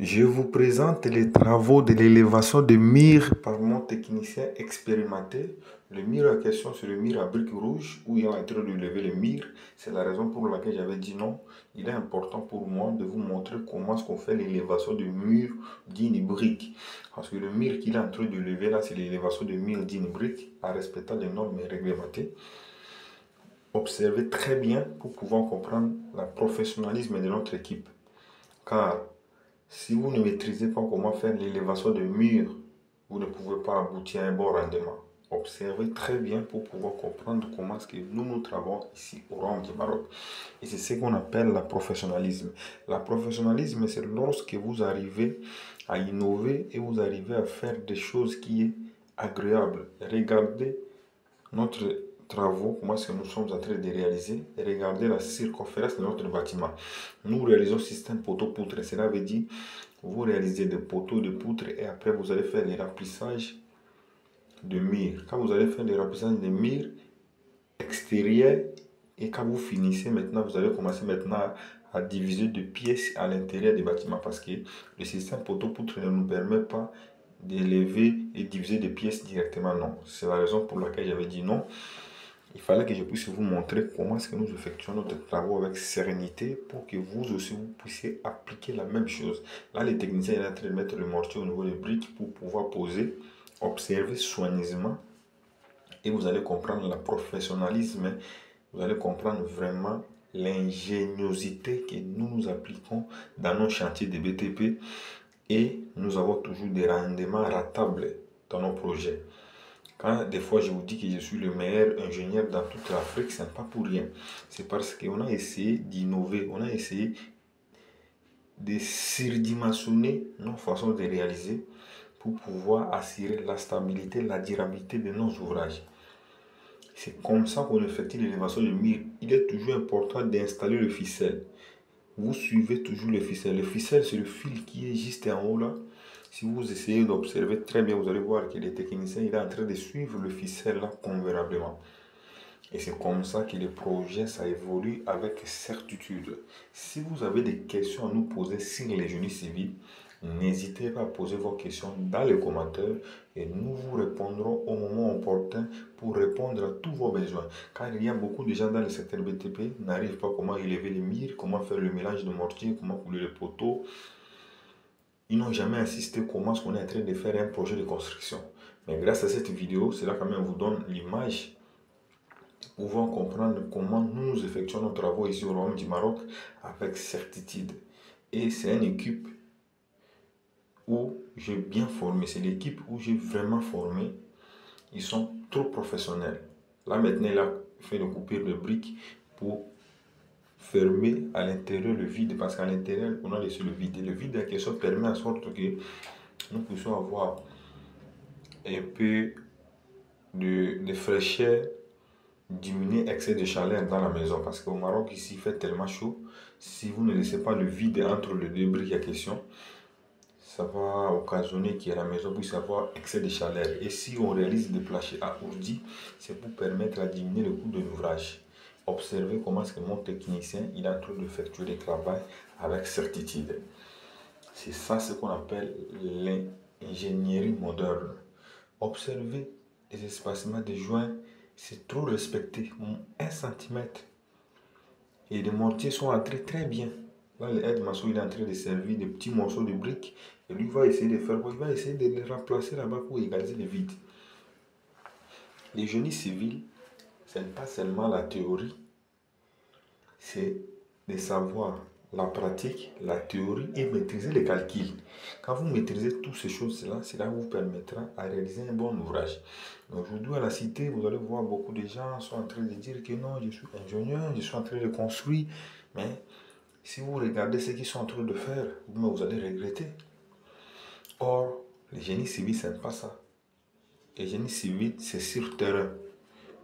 Je vous présente les travaux de l'élévation de murs par mon technicien expérimenté. Le mur en question, c'est le mur à briques rouges où il est en train de lever le mur. C'est la raison pour laquelle j'avais dit non. Il est important pour moi de vous montrer comment est-ce qu'on fait l'élévation de murs d'une brique. Parce que le mur qu'il est en train de lever là, c'est l'élévation de murs d'une brique en respectant les normes réglementées. Observez très bien pour pouvoir comprendre le professionnalisme de notre équipe. Car si vous ne maîtrisez pas comment faire l'élévation de murs, vous ne pouvez pas aboutir à un bon rendement. Observez très bien pour pouvoir comprendre comment est-ce que nous travaillons ici au Royaume du Maroc. Et c'est ce qu'on appelle le professionnalisme. Le professionnalisme, c'est lorsque vous arrivez à innover et vous arrivez à faire des choses qui sont agréables. Regardez notre travaux, comment est-ce que nous sommes en train de réaliser. Et regardez la circonférence de notre bâtiment. Nous réalisons système poteau-poutre. Cela veut dire vous réalisez des poteaux de poutre et après vous allez faire les remplissages de murs. Quand vous allez faire les remplissages de murs extérieurs et quand vous finissez maintenant, vous allez commencer maintenant à diviser de pièces à l'intérieur des bâtiments parce que le système poteau-poutre ne nous permet pas d'élever et diviser des pièces directement. Non, c'est la raison pour laquelle j'avais dit non. Il fallait que je puisse vous montrer comment est-ce que nous effectuons notre travaux avec sérénité pour que vous aussi vous puissiez appliquer la même chose. Là, les techniciens sont en train de mettre le mortier au niveau des briques pour pouvoir poser, observer soigneusement et vous allez comprendre le professionnalisme, vous allez comprendre vraiment l'ingéniosité que nous appliquons dans nos chantiers de BTP et nous avons toujours des rendements ratables dans nos projets. Quand des fois je vous dis que je suis le meilleur ingénieur dans toute l'Afrique, ce n'est pas pour rien. C'est parce qu'on a essayé d'innover, on a essayé de surdimensionner nos façons de réaliser pour pouvoir assurer la stabilité, la durabilité de nos ouvrages. C'est comme ça qu'on effectue l'élévation du mur. Il est toujours important d'installer le ficelle. Vous suivez toujours le ficelle. Le ficelle, c'est le fil qui est juste en haut là. Si vous essayez d'observer très bien, vous allez voir que le technicien il est en train de suivre le ficelle là convenablement. Et c'est comme ça que le projet, ça évolue avec certitude. Si vous avez des questions à nous poser sur les génies civils, n'hésitez pas à poser vos questions dans les commentaires et nous vous répondrons au moment opportun pour répondre à tous vos besoins. Car il y a beaucoup de gens dans le secteur BTP qui n'arrivent pas comment élever les murs, comment faire le mélange de mortier, comment couler les poteaux. Ils n'ont jamais assisté comment on est en train de faire un projet de construction. Mais grâce à cette vidéo, cela quand même vous donne l'image pouvons comprendre comment nous effectuons nos travaux ici au Royaume du Maroc avec certitude. Et c'est une équipe où j'ai bien formé, c'est l'équipe où j'ai vraiment formé. Ils sont trop professionnels. Là maintenant, il a fait de couper le briques pour fermer à l'intérieur le vide, parce qu'à l'intérieur, on a laissé le vide. Et le vide en question permet en sorte que nous puissions avoir un peu de fraîcheur, diminuer l'excès de chaleur dans la maison parce qu'au Maroc ici il fait tellement chaud. Si vous ne laissez pas le vide entre les deux briques en question, ça va occasionner que la maison puisse avoir excès de chaleur. Et si on réalise des planchers alourdis, c'est pour permettre à diminuer le coût de l'ouvrage. Observez comment est-ce que mon technicien il est en train d'effectuer le travail avec certitude. C'est ça ce qu'on appelle l'ingénierie moderne. Observez les espacements des joints, c'est trop respecté, 1 centimètre. Et les mortiers sont entrés très bien. Là, le aide-maçon il est en train de servir des petits morceaux de briques. Et lui va essayer de faire quoi? Il va essayer de les remplacer là-bas pour égaliser le vide. Les génies civils, ce n'est pas seulement la théorie, c'est de savoir la pratique, la théorie et maîtriser les calculs. Quand vous maîtrisez toutes ces choses-là, cela vous permettra à réaliser un bon ouvrage. Aujourd'hui, à la cité, vous allez voir beaucoup de gens sont en train de dire que non, je suis ingénieur, je suis en train de construire. Mais si vous regardez ce qu'ils sont en train de faire, vous allez regretter. Or, le génie civil, ce n'est pas ça. Le génie civil, c'est sur terrain.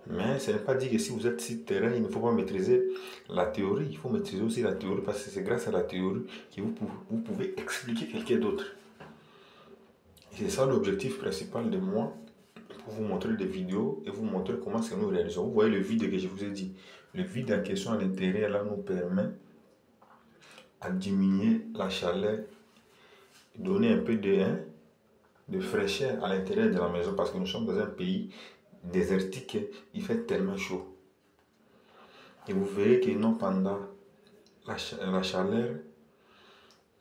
Mais ce n'est pas dit que si vous êtes sur terrain, il ne faut pas maîtriser la théorie. Il faut maîtriser aussi la théorie parce que c'est grâce à la théorie que vous pouvez expliquer quelqu'un d'autre. Et c'est ça l'objectif principal de moi, pour vous montrer des vidéos et vous montrer comment c'est nous réalisons. Vous voyez le vide que je vous ai dit. Le vide en question à l'intérieur là nous permet à diminuer la chaleur donner un peu de fraîcheur à l'intérieur de la maison parce que nous sommes dans un pays désertique, il fait tellement chaud. Et vous verrez que non, pendant la chaleur,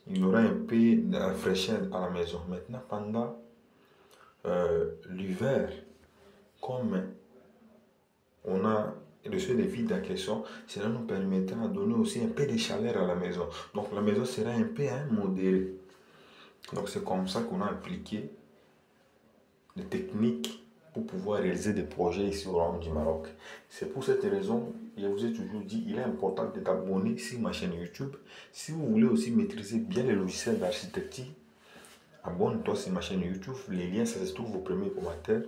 il y aura un peu de fraîcheur à la maison. Maintenant, pendant l'hiver, comme on a le seuil de vide en question, cela nous permettra de donner aussi un peu de chaleur à la maison. Donc la maison sera un peu modérée. Donc c'est comme ça qu'on a appliqué des techniques pour pouvoir réaliser des projets ici au Royaume du Maroc. C'est pour cette raison, je vous ai toujours dit, il est important de t'abonner sur ma chaîne YouTube. Si vous voulez aussi maîtriser bien les logiciels d'architecture, abonne-toi sur ma chaîne YouTube. Les liens, ça se trouve au premier commentaire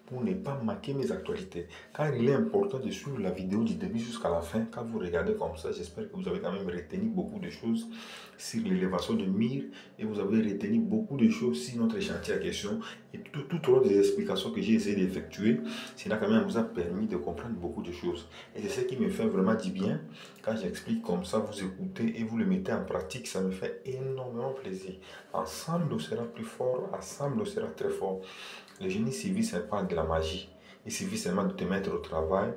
pour ne pas manquer mes actualités. Car il est important de suivre la vidéo du début jusqu'à la fin. Quand vous regardez comme ça, j'espère que vous avez quand même retenu beaucoup de choses sur l'élévation de murs et vous avez retenu beaucoup de choses sur notre chantier à question. Et tout au long des explications que j'ai essayé d'effectuer, cela quand même vous a permis de comprendre beaucoup de choses. Et c'est ce qui me fait vraiment du bien. Quand j'explique comme ça, vous écoutez et vous le mettez en pratique, ça me fait énormément plaisir. Ensemble, on sera plus fort, ensemble, on sera très fort. Le génie civil, ce n'est pas de la magie. Il suffit seulement de te mettre au travail,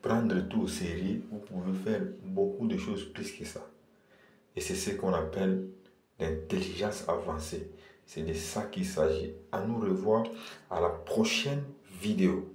prendre tout au sérieux. Vous pouvez faire beaucoup de choses plus que ça. Et c'est ce qu'on appelle l'intelligence avancée. C'est de ça qu'il s'agit. À nous revoir à la prochaine vidéo.